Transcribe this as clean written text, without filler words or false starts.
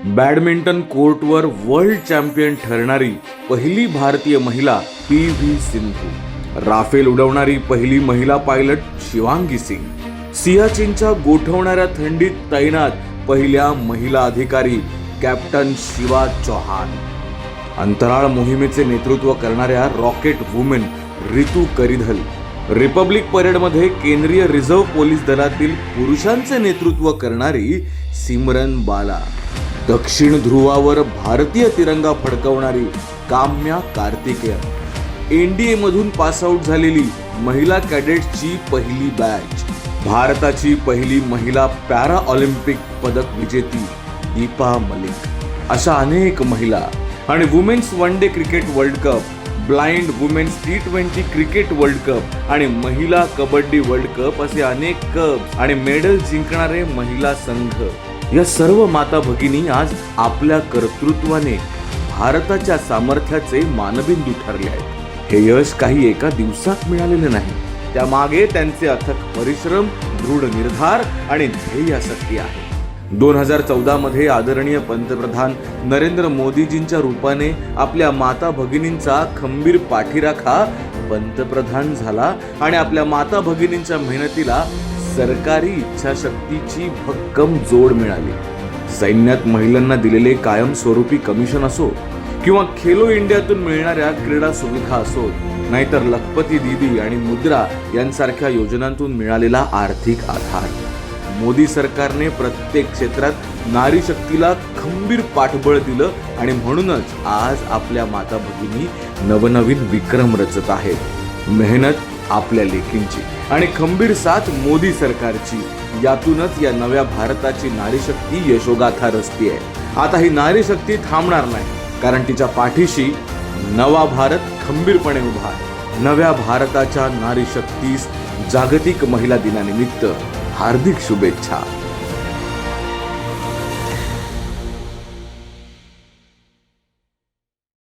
Badminton कोर्टवर world champion ठरणारी पहिली भारतीय महिला पी.व्ही. सिंधू, राफेल उडवणारी पहिली महिला पायलट शिवांगी सिंग, सियाचीनच्या गोठवणाऱ्या थंडीत तैनात पहिल्या महिला अधिकारी कॅप्टन शिवा चौहान, अंतराळ मोहिमेचे नेतृत्व करणाऱ्या rocket women Ritu Karidhal, republic परेडमध्ये केंद्रीय रिझर्व्ह पोलीस दलातील पुरुषांचे नेतृत्व करणारी सिमरन बाला, दक्षिण ध्रुवावर भारतीय तिरंगा फडकवणारी काम्या कार्तिकेयन, एनडीए मधून पासआउट झालेली महिला कॅडेट्सची पहिली बॅच, भारताची पहिली महिला पॅरा ऑलिम्पिक पदक विजेती दीपा मलिक, अशा अनेक महिला आणि women's one day cricket world cup, blind women's T20 cricket world cup आणि महिला कबड्डी वर्ल्ड कप असे अनेक कप आणि मेडल जिंकणारे महिला संघ, या सर्व माता भगिनी आज आपल्या कर्तृत्वाने भारताच्या सामर्थ्याचे मानबिंदू ठरले आहेत. हे यश काही एका दिवसात मिळालेले नाही, त्यामागे त्यांचे अथक परिश्रम, दृढ निर्धार आणि ध्येयासक्ती आहे. 2014 मध्ये आदरणीय पंतप्रधान नरेंद्र मोदीजींच्या रूपाने आपल्या माता भगिनींचा खंबीर पाठीराखा पंतप्रधान झाला आणि आपल्या माता भगिनींच्या मेहनतीला सरकारी इच्छाशक्तीची भक्कम जोड मिळाली. सैन्यात महिलांना दिलेले कायमस्वरूपी कमिशन असो किंवा खेलो इंडियातून मिळणाऱ्या क्रीडा सुविधा असो, नाहीतर लखपती दीदी आणि मुद्रा यांसारख्या योजनांतून मिळालेला आर्थिक आधार, मोदी सरकारने प्रत्येक क्षेत्रात नारी शक्तीला खंबीर पाठबळ दिलं आणि म्हणूनच आज आपल्या माता भगिनी नवनवीन विक्रम रचत आहेत. मेहनत आपल्या लेकींची आणि खंबीर साथ मोदी सरकारची, यातूनच या नव्या भारताची नारी शक्ती यशोगाथा रचतीये. आता ही नारी शक्ती थांबणार नाही, कारण तिच्या पाठीशी नवा भारत खंबीरपणे उभा आहे. नव्या भारताच्या नारी शक्तीस जागतिक महिला दिनानिमित्त हार्दिक शुभेच्छा.